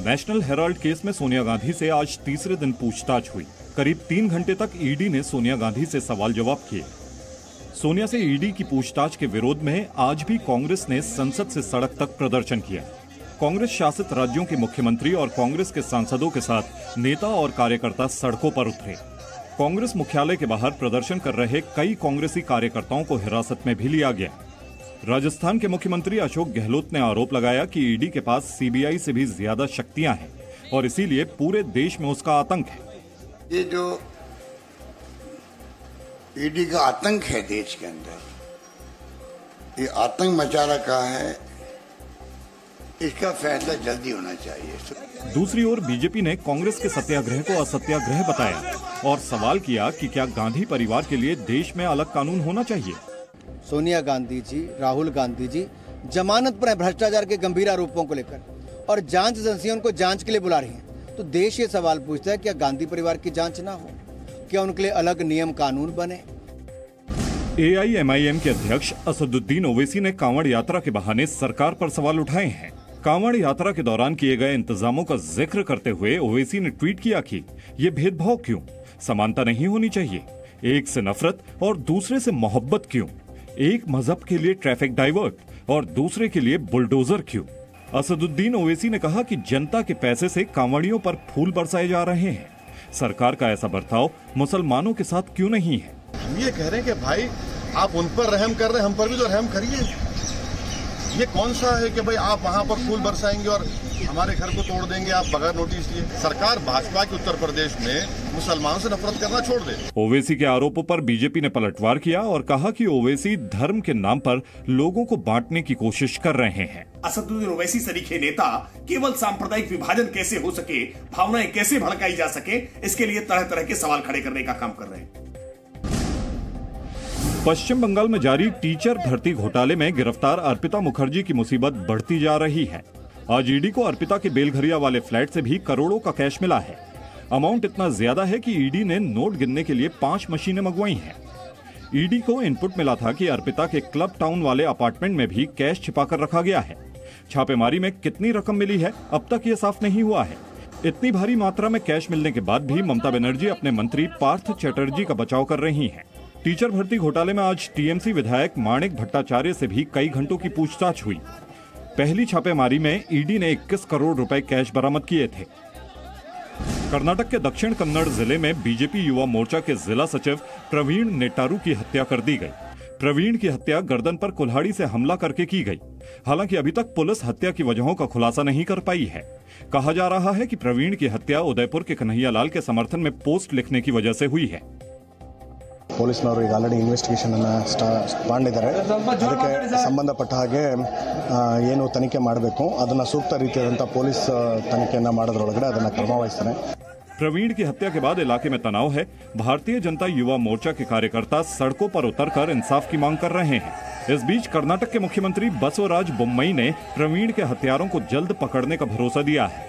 National Herald case में सोनिया गांधी से आज तीसरे दिन पूछताछ हुई। करीब 3 घंटे तक ईडी ने सोनिया गांधी से सवाल जवाब किए। सोनिया से ईडी की पूछताछ के विरोध में आज भी कांग्रेस ने संसद से सड़क तक प्रदर्शन किया। कांग्रेस शासित राज्यों के मुख्यमंत्री और कांग्रेस के सांसदों के साथ नेता और कार्यकर्ता सड़कों पर उतरे। कांग्रेस मुख्यालय के बाहर प्रदर्शन कर रहे कई कांग्रेसी कार्यकर्ताओं को हिरासत में भी लिया गया। राजस्थान के मुख्यमंत्री अशोक गहलोत ने आरोप लगाया कि ईडी के पास सीबीआई से भी ज्यादा शक्तियां हैं और इसीलिए पूरे देश में उसका आतंक है। ये जो ईडी का आतंक है देश के अंदर, ये आतंक मचा रखा है, इसका फैसला जल्दी होना चाहिए। दूसरी ओर बीजेपी ने कांग्रेस के सत्याग्रह को असत्याग्रह बताया और सवाल किया कि क्या गांधी परिवार के लिए देश में अलग कानून होना चाहिए। सोनिया गांधी जी, राहुल गांधी जी जमानत पर है भ्रष्टाचार के गंभीर आरोपों को लेकर और जांच एजेंसियां उनको जांच के लिए बुला रही हैं। तो देश ये सवाल पूछता है, क्या गांधी परिवार की जांच ना हो? क्या उनके लिए अलग नियम कानून बने? AIMIM के अध्यक्ष असदुद्दीन ओवैसी ने कांवड़ यात्रा के बहाने सरकार पर सवाल उठाए हैं। कांवड़ यात्रा के दौरान किए गए इंतजामों का जिक्र करते हुए ओवैसी ने ट्वीट किया कि ये भेदभाव क्यों, समानता नहीं होनी चाहिए, एक से नफरत और दूसरे से मोहब्बत क्यों, एक मजहब के लिए ट्रैफिक डाइवर्ट और दूसरे के लिए बुलडोजर क्यों। असदुद्दीन ओवैसी ने कहा कि जनता के पैसे से कांवड़ियों पर फूल बरसाए जा रहे हैं। सरकार का ऐसा बर्ताव मुसलमानों के साथ क्यों नहीं है? हम ये कह रहे हैं कि भाई आप उन पर रहम कर रहे हैं, हम पर भी तो रहम करिए। ये कौन सा है कि भाई आप वहाँ पर फूल बरसाएंगे और हमारे घर को तोड़ देंगे आप बगैर नोटिस दिए। सरकार भाजपा के उत्तर प्रदेश में मुसलमानों से नफरत करना छोड़ दे। ओवैसी के आरोपों पर बीजेपी ने पलटवार किया और कहा कि ओवैसी धर्म के नाम पर लोगों को बांटने की कोशिश कर रहे हैं। असदुद्दीन ओवैसी सरीखे नेता केवल सांप्रदायिक विभाजन कैसे हो सके, भावनाएं कैसे भड़काई जा सके, इसके लिए तरह तरह के सवाल खड़े करने का काम कर रहे हैं। पश्चिम बंगाल में जारी टीचर भर्ती घोटाले में गिरफ्तार अर्पिता मुखर्जी की मुसीबत बढ़ती जा रही है। आज ईडी को अर्पिता के बेलघरिया वाले फ्लैट से भी करोड़ों का कैश मिला है। अमाउंट इतना ज्यादा है कि ईडी ने नोट गिनने के लिए 5 मशीनें मंगवाई हैं। ईडी को इनपुट मिला था कि अर्पिता के क्लब टाउन वाले अपार्टमेंट में भी कैश छिपाकर रखा गया है। छापेमारी में कितनी रकम मिली है अब तक ये साफ नहीं हुआ है। इतनी भारी मात्रा में कैश मिलने के बाद भी ममता बनर्जी अपने मंत्री पार्थ चटर्जी का बचाव कर रही हैं। टीचर भर्ती घोटाले में आज टीएमसी विधायक माणिक भट्टाचार्य से भी कई घंटों की पूछताछ हुई। पहली छापेमारी में ईडी ने 21 करोड़ रुपए कैश बरामद किए थे। कर्नाटक के दक्षिण कन्नड़ जिले में बीजेपी युवा मोर्चा के जिला सचिव प्रवीण नेटारू की हत्या कर दी गई। प्रवीण की हत्या गर्दन पर कुल्हाड़ी से हमला करके की गई। हालांकि अभी तक पुलिस हत्या की वजहों का खुलासा नहीं कर पाई है। कहा जा रहा है कि प्रवीण की हत्या उदयपुर के कन्हैयालाल के समर्थन में पोस्ट लिखने की वजह से हुई है। ಪೊಲೀಸ್ನವರು ಈಗ ಆಲ್ರೆಡಿ ಇನ್ವೆಸ್ಟಿಗೇಷನ್ ಅನ್ನು ಮಾಡಿದ್ದಾರೆ. ಅದಕ್ಕೆ ಸಂಬಂಧಪಟ್ಟ ಹಾಗೆ ಏನು ತನಿಖೆ ಮಾಡಬೇಕು ಅದನ್ನ ಸೂಕ್ತ ರೀತಿಯಾದಂತ ಪೊಲೀಸ್ ತನಿಖೆಯನ್ನ ಮಾಡೋದ್ರೊಳಗಡೆ ಅದನ್ನ ಕ್ರಮ ವಹಿಸ್ತಾರೆ. प्रवीण की हत्या के बाद इलाके में तनाव है। भारतीय जनता युवा मोर्चा के कार्यकर्ता सड़कों पर उतरकर इंसाफ की मांग कर रहे हैं। इस बीच कर्नाटक के मुख्यमंत्री बसवराज बोम्मई ने प्रवीण के हत्यारों को जल्द पकड़ने का भरोसा दिया है।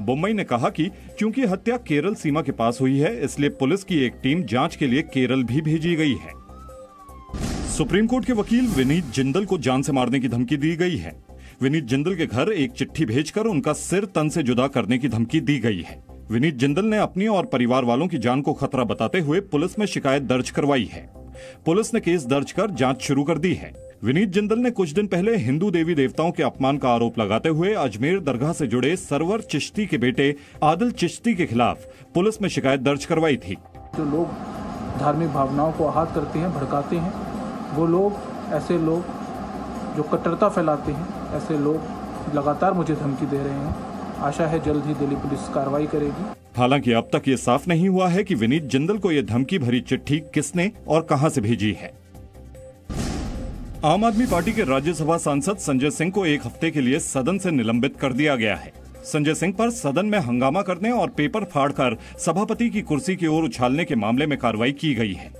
बोम्मई ने कहा कि क्योंकि हत्या केरल सीमा के पास हुई है, इसलिए पुलिस की एक टीम जांच के लिए केरल भी भेजी गई है। सुप्रीम कोर्ट के वकील विनीत जिंदल को जान से मारने की धमकी दी गई है। विनीत जिंदल के घर एक चिट्ठी भेजकर उनका सिर तन से जुदा करने की धमकी दी गई है। विनीत जिंदल ने अपनी और परिवार वालों की जान को खतरा बताते हुए पुलिस में शिकायत दर्ज करवाई है। पुलिस ने केस दर्ज कर जांच शुरू कर दी है। विनीत जिंदल ने कुछ दिन पहले हिंदू देवी देवताओं के अपमान का आरोप लगाते हुए अजमेर दरगाह से जुड़े सरवर चिश्ती के बेटे आदिल चिश्ती के खिलाफ पुलिस में शिकायत दर्ज करवाई थी। जो लोग धार्मिक भावनाओं को आहत करते हैं, भड़काते हैं, वो लोग, ऐसे लोग जो कट्टरता फैलाते हैं, ऐसे लोग लगातार मुझे धमकी दे रहे हैं। आशा है जल्द ही दिल्ली पुलिस कार्रवाई करेगी। हालांकि अब तक ये साफ नहीं हुआ है कि विनीत जिंदल को यह धमकी भरी चिट्ठी किसने और कहां से भेजी है। आम आदमी पार्टी के राज्यसभा सांसद संजय सिंह को 1 हफ्ते के लिए सदन से निलंबित कर दिया गया है। संजय सिंह पर सदन में हंगामा करने और पेपर फाड़कर सभापति की कुर्सी की ओर उछालने के मामले में कार्रवाई की गई है।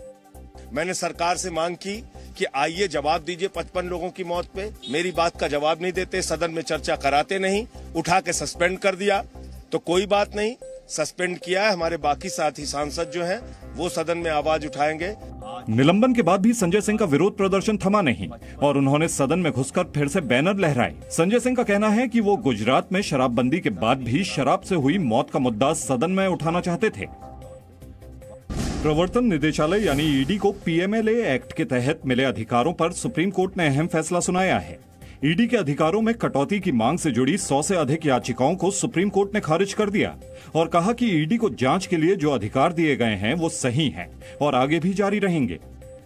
मैंने सरकार से मांग की कि आइए जवाब दीजिए 55 लोगों की मौत पे। मेरी बात का जवाब नहीं देते, सदन में चर्चा कराते नहीं, उठा के सस्पेंड कर दिया। तो कोई बात नहीं, सस्पेंड किया है, हमारे बाकी साथी सांसद जो हैं वो सदन में आवाज उठाएंगे। निलंबन के बाद भी संजय सिंह का विरोध प्रदर्शन थमा नहीं और उन्होंने सदन में घुसकर फिर से बैनर लहराए। संजय सिंह का कहना है कि वो गुजरात में शराबबंदी के बाद भी शराब से हुई मौत का मुद्दा सदन में उठाना चाहते थे। प्रवर्तन निदेशालय यानी ईडी को पीएमएलए एक्ट के तहत मिले अधिकारों पर सुप्रीम कोर्ट ने अहम फैसला सुनाया है। ईडी के अधिकारों में कटौती की मांग से जुड़ी 100 से अधिक याचिकाओं को सुप्रीम कोर्ट ने खारिज कर दिया और कहा कि ईडी को जांच के लिए जो अधिकार दिए गए हैं वो सही हैं और आगे भी जारी रहेंगे।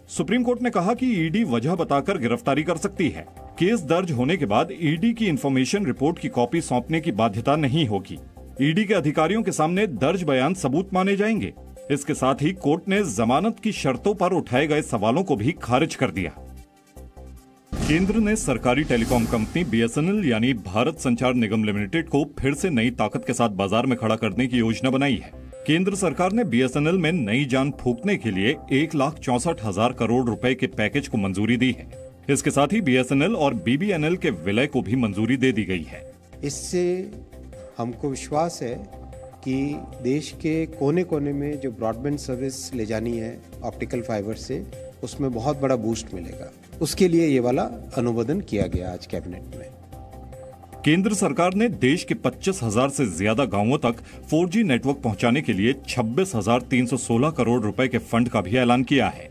सुप्रीम कोर्ट ने कहा कि ईडी वजह बताकर गिरफ्तारी कर सकती है। केस दर्ज होने के बाद ईडी की इंफॉर्मेशन रिपोर्ट की कॉपी सौंपने की बाध्यता नहीं होगी। ईडी के अधिकारियों के सामने दर्ज बयान सबूत माने जाएंगे। इसके साथ ही कोर्ट ने जमानत की शर्तों पर उठाए गए सवालों को भी खारिज कर दिया। केंद्र ने सरकारी टेलीकॉम कंपनी बीएसएनएल यानी भारत संचार निगम लिमिटेड को फिर से नई ताकत के साथ बाजार में खड़ा करने की योजना बनाई है। केंद्र सरकार ने बीएसएनएल में नई जान फूंकने के लिए 1,64,000 करोड़ रुपए के पैकेज को मंजूरी दी है। इसके साथ ही बीएसएनएल और बीबीएनएल के विलय को भी मंजूरी दे दी गई है। इससे हमको विश्वास है कि देश के कोने कोने में जो ब्रॉडबैंड सर्विस ले जानी है ऑप्टिकल फाइबर से, उसमें बहुत बड़ा बूस्ट मिलेगा। उसके लिए ये वाला अनुमोदन किया गया आज कैबिनेट में। केंद्र सरकार ने देश के 25,000 से ज्यादा गांवों तक 4G नेटवर्क पहुंचाने के लिए 26,316 करोड़ रुपए के फंड का भी ऐलान किया है।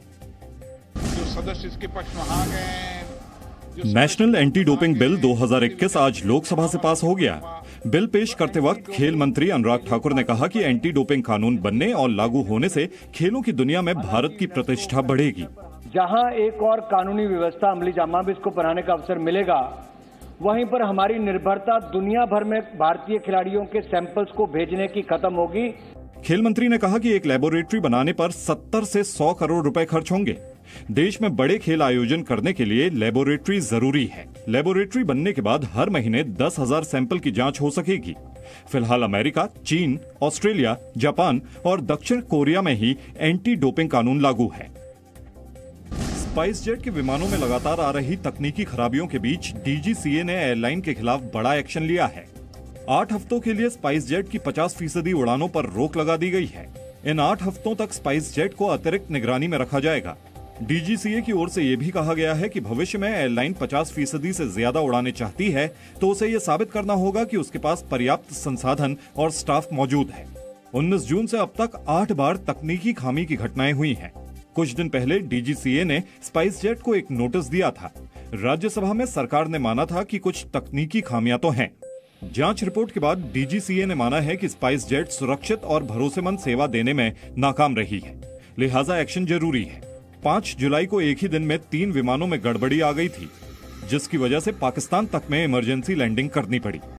जो सदस्य इसके पक्ष में आ गए, नेशनल एंटी डोपिंग बिल 2021 आज लोकसभा से पास हो गया। बिल पेश करते वक्त खेल मंत्री अनुराग ठाकुर ने कहा कि एंटी डोपिंग कानून बनने और लागू होने से खेलों की दुनिया में भारत की प्रतिष्ठा बढ़ेगी। जहां एक और कानूनी व्यवस्था अमली जामा भी इसको बनाने का अवसर मिलेगा, वहीं पर हमारी निर्भरता दुनिया भर में भारतीय खिलाड़ियों के सैंपल्स को भेजने की खत्म होगी। खेल मंत्री ने कहा कि एक लेबोरेटरी बनाने पर 70 से 100 करोड़ रुपए खर्च होंगे। देश में बड़े खेल आयोजन करने के लिए लेबोरेटरी जरूरी है। लेबोरेटरी बनने के बाद हर महीने 10,000 सैंपल की जांच हो सकेगी। फिलहाल अमेरिका, चीन, ऑस्ट्रेलिया, जापान और दक्षिण कोरिया में ही एंटी डोपिंग कानून लागू है। स्पाइस जेट के विमानों में लगातार आ रही तकनीकी खराबियों के बीच डीजीसीए ने एयरलाइन के खिलाफ बड़ा एक्शन लिया है। 8 हफ्तों के लिए स्पाइस जेट की 50% उड़ानों पर रोक लगा दी गई है। इन 8 हफ्तों तक स्पाइस जेट को अतिरिक्त निगरानी में रखा जाएगा। डीजीसीए की ओर से यह भी कहा गया है कि भविष्य में एयरलाइन 50% से ज्यादा उड़ाने चाहती है तो उसे यह साबित करना होगा कि उसके पास पर्याप्त संसाधन और स्टाफ मौजूद है। 19 जून से अब तक 8 बार तकनीकी खामी की घटनाएं हुई हैं। कुछ दिन पहले डीजीसीए ने स्पाइस जेट को एक नोटिस दिया था। राज्यसभा में सरकार ने माना था कि कुछ तकनीकी खामियां तो हैं। जांच रिपोर्ट के बाद डीजीसीए ने माना है कि स्पाइस जेट सुरक्षित और भरोसेमंद सेवा देने में नाकाम रही है, लिहाजा एक्शन जरूरी है। 5 जुलाई को एक ही दिन में 3 विमानों में गड़बड़ी आ गई थी, जिसकी वजह से पाकिस्तान तक में इमरजेंसी लैंडिंग करनी पड़ी।